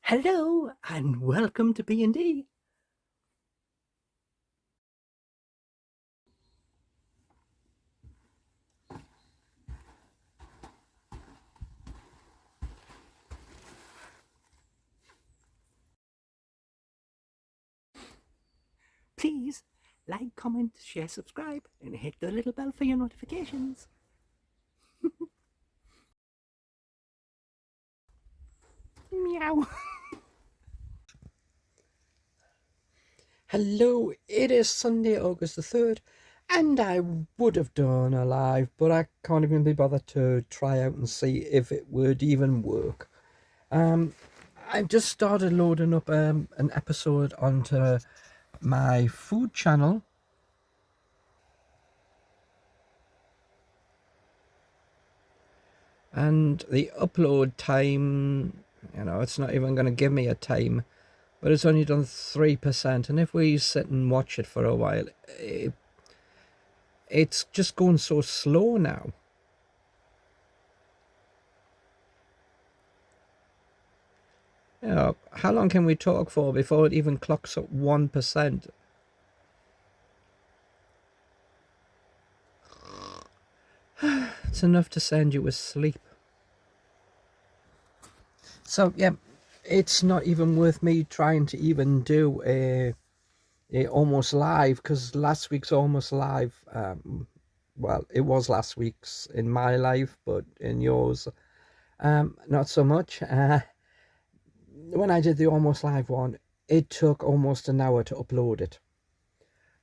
Hello and welcome to B&D. Please like, comment, share, subscribe, and hit the little bell for your notifications. Meow. Hello, it is Sunday, August the 3rd, and I would have done a live, but I can't even be bothered to try out and see if it would even work. I just started loading up an episode onto my food channel. And the upload time, it's not even going to give me a time, but it's only done 3%. And if we sit and watch it for a while, it's just going so slow now. How long can we talk for before it even clocks up 1%? It's enough to send you asleep. So yeah, it's not even worth me trying to even do a almost live, because last week's almost live, well, it was last week's in my life, but in yours, not so much. When I did the almost live one, it took almost an hour to upload it.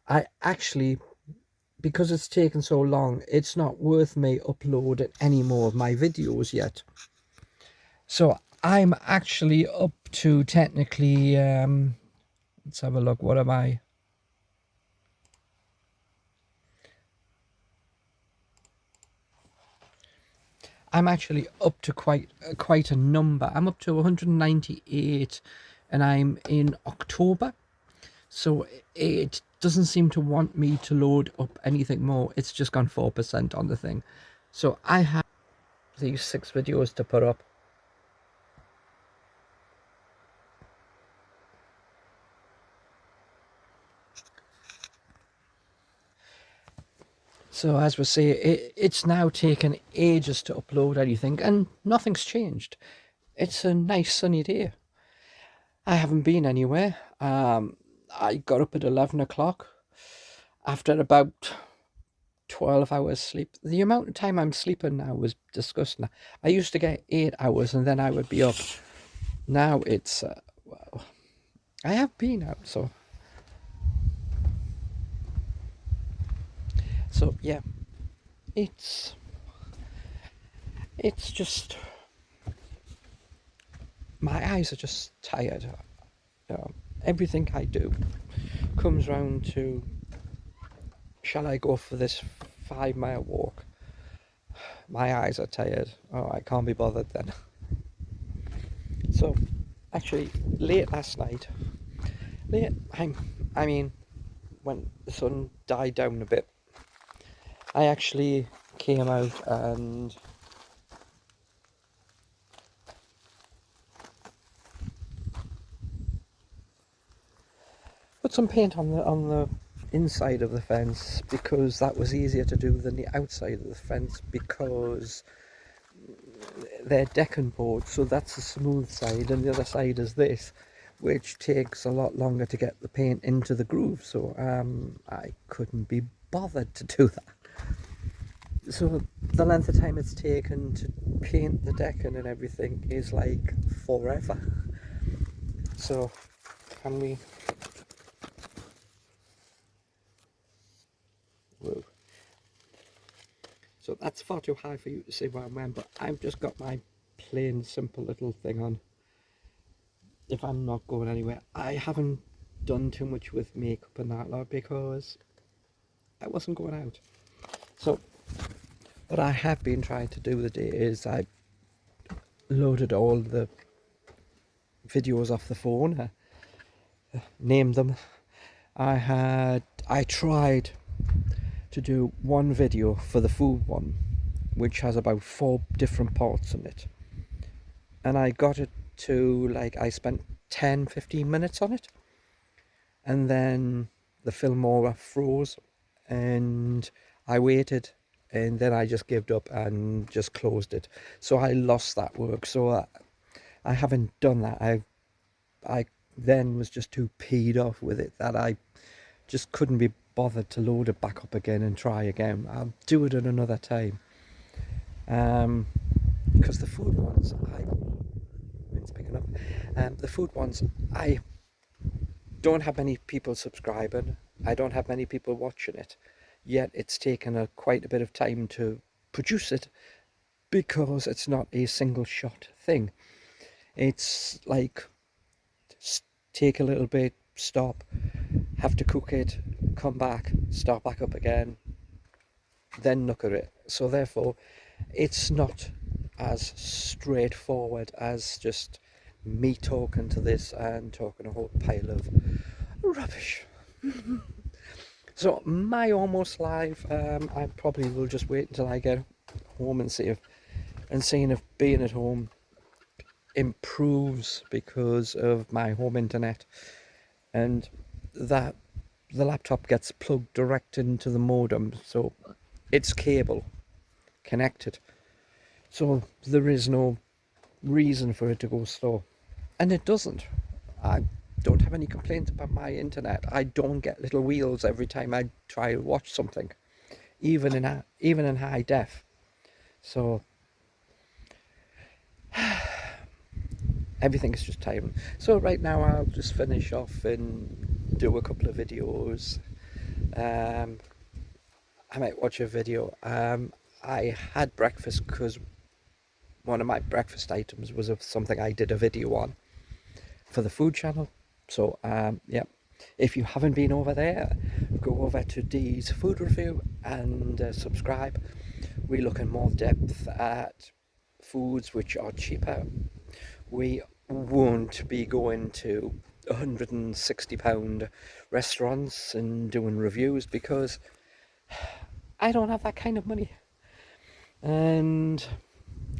I actually, because it's taken so long, it's not worth me uploading any more of my videos yet. So I'm actually up to technically, let's have a look, what am I? I'm actually up to quite a number. I'm up to 198 and I'm in October. So it doesn't seem to want me to load up anything more. It's just gone 4% on the thing. So I have these 6 videos to put up. So as we say, it's now taken ages to upload anything and nothing's changed. It's a nice sunny day. I haven't been anywhere. I got up at 11 o'clock after about 12 hours sleep. The amount of time I'm sleeping now is disgusting. I used to get 8 hours and then I would be up. Now it's, well, I have been out, so yeah, it's just, my eyes are just tired. Everything I do comes round to, shall I go for this 5-mile walk? My eyes are tired. Oh, I can't be bothered then. So actually late last night, I mean when the sun died down a bit, I actually came out and put some paint on the inside of the fence, because that was easier to do than the outside of the fence, because they're decking boards, so that's the smooth side and the other side is this, which takes a lot longer to get the paint into the groove. So I couldn't be bothered to do that. So the length of time it's taken to paint the decking and everything is like forever. So can we, whoa. So that's far too high for you to see where I'm at, but I've just got my plain simple little thing on if I'm not going anywhere. I haven't done too much with makeup and that lot because I wasn't going out. So what I have been trying to do today is I loaded all the videos off the phone, named them. I tried to do one video for the food one, which has about 4 different parts in it, and I got it to, like, I spent 10-15 minutes on it, and then the Filmora froze, and I waited, and then I just gave up and just closed it. So I lost that work. So I haven't done that. I then was just too peed off with it that I just couldn't be bothered to load it back up again and try again. I'll do it at another time. Because the food ones, it's picking up. The food ones, I don't have many people subscribing. I don't have many people watching it. Yet it's taken quite a bit of time to produce it, because it's not a single shot thing. It's like, take a little bit, stop, have to cook it, come back, start back up again, then look at it. So therefore, it's not as straightforward as just me talking to this and talking a whole pile of rubbish. So my almost live, I probably will just wait until I get home and seeing if being at home improves because of my home internet, and that the laptop gets plugged direct into the modem, so it's cable connected, so there is no reason for it to go slow, and it doesn't. I don't have any complaints about my internet. I don't get little wheels every time I try to watch something, even in high def. So everything is just time. So right now I'll just finish off and do a couple of videos. I might watch a video. I had breakfast because one of my breakfast items was of something I did a video on for the food channel. So yeah, if you haven't been over there, go over to D's food review and subscribe. We look in more depth at foods which are cheaper. We won't be going to £160 restaurants and doing reviews, because I don't have that kind of money, and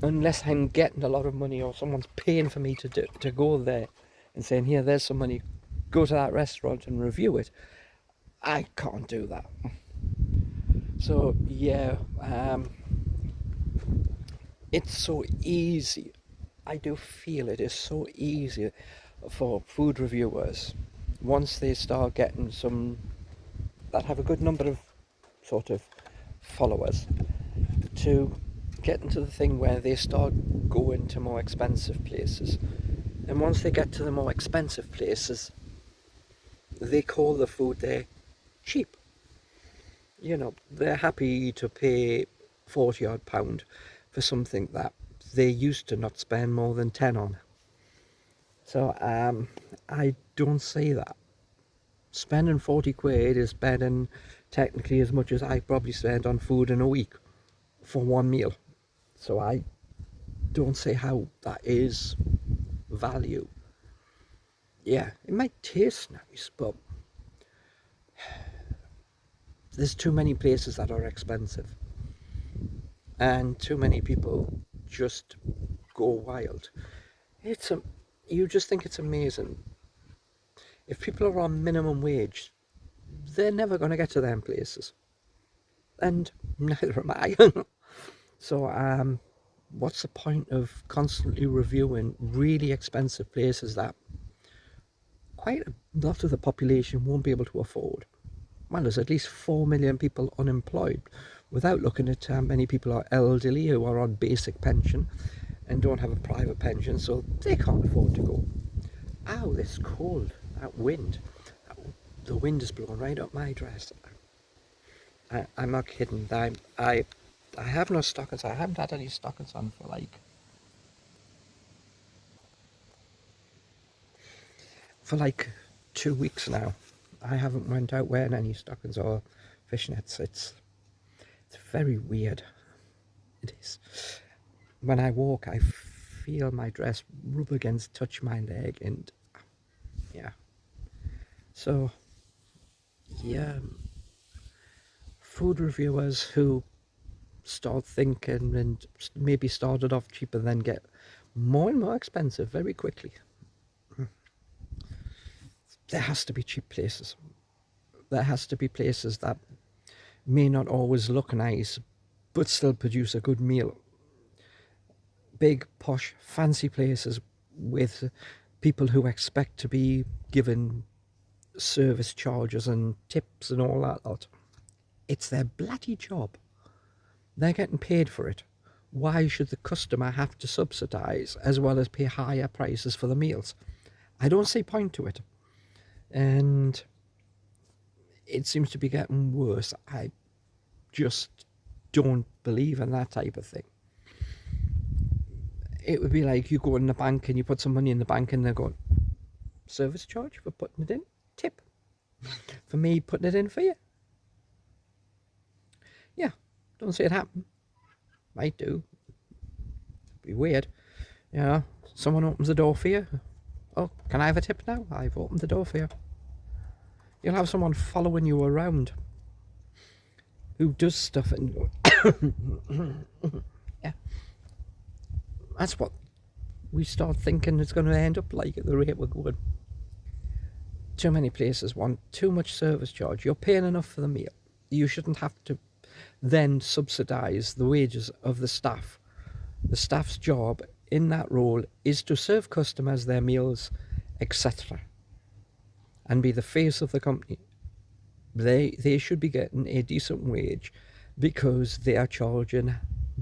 unless I'm getting a lot of money or someone's paying for me to go there and saying, here, there's some money, go to that restaurant and review it, I can't do that. So yeah, it's so easy. I do feel it is so easy for food reviewers, once they start getting some that have a good number of sort of followers, to get into the thing where they start going to more expensive places. And once they get to the more expensive places, they call the food there cheap. You know, they're happy to pay £40 for something that they used to not spend more than 10 on. So I don't say that. Spending 40 quid is spending technically as much as I probably spend on food in a week for one meal. So I don't say how that is value. Yeah, it might taste nice, but there's too many places that are expensive, and too many people just go wild. You just think it's amazing. If people are on minimum wage, they're never going to get to them places, and neither am I. So what's the point of constantly reviewing really expensive places that quite a lot of the population won't be able to afford? Well, there's at least 4 million people unemployed, without looking at how many people are elderly who are on basic pension and don't have a private pension, so they can't afford to go. Ow, this cold, that wind. The wind is blowing right up my dress. I'm not kidding. I have no stockings. I haven't had any stockings on for like 2 weeks now. I haven't went out wearing any stockings or fishnets. It's very weird. It is. When I walk, I feel my dress rub against, touch my leg, and yeah. So yeah, food reviewers who start thinking and maybe started off cheap and then get more and more expensive very quickly. There has to be cheap places. There has to be places that may not always look nice, but still produce a good meal. Big, posh, fancy places with people who expect to be given service charges and tips and all that lot. It's their bloody job. They're getting paid for it. Why should the customer have to subsidise as well as pay higher prices for the meals? I don't see point to it. And it seems to be getting worse. I just don't believe in that type of thing. It would be like you go in the bank and you put some money in the bank and they're going, service charge for putting it in? Tip for me putting it in for you? Yeah, don't see it happen. Might do. Be weird. You know, someone opens the door for you. Oh, can I have a tip now? I've opened the door for you. You'll have someone following you around who does stuff and yeah. That's what we start thinking it's going to end up like at the rate we're going. Too many places want too much service charge. You're paying enough for the meal. You shouldn't have to then subsidise the wages of the staff. The staff's job in that role is to serve customers their meals, etc., and be the face of the company. They should be getting a decent wage because they are charging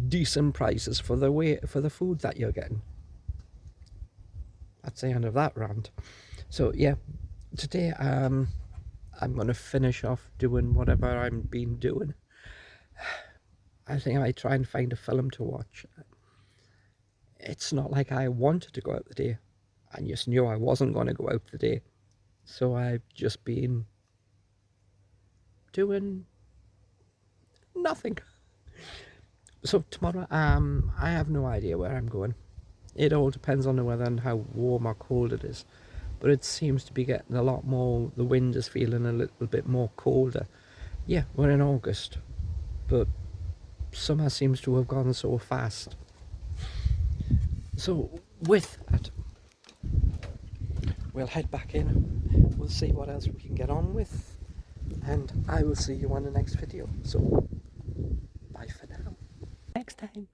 decent prices for the food that you're getting. That's the end of that rant. So yeah, today I'm going to finish off doing whatever I've been doing. I think I might try and find a film to watch. It's not like I wanted to go out today. I just knew I wasn't going to go out today. So I've just been doing nothing. So tomorrow, I have no idea where I'm going. It all depends on the weather and how warm or cold it is. But it seems to be getting a lot more, the wind is feeling a little bit more colder. Yeah, we're in August, but summer seems to have gone so fast. So with that, we'll head back in. We'll see what else we can get on with. And I will see you on the next video. So bye for now. Next time.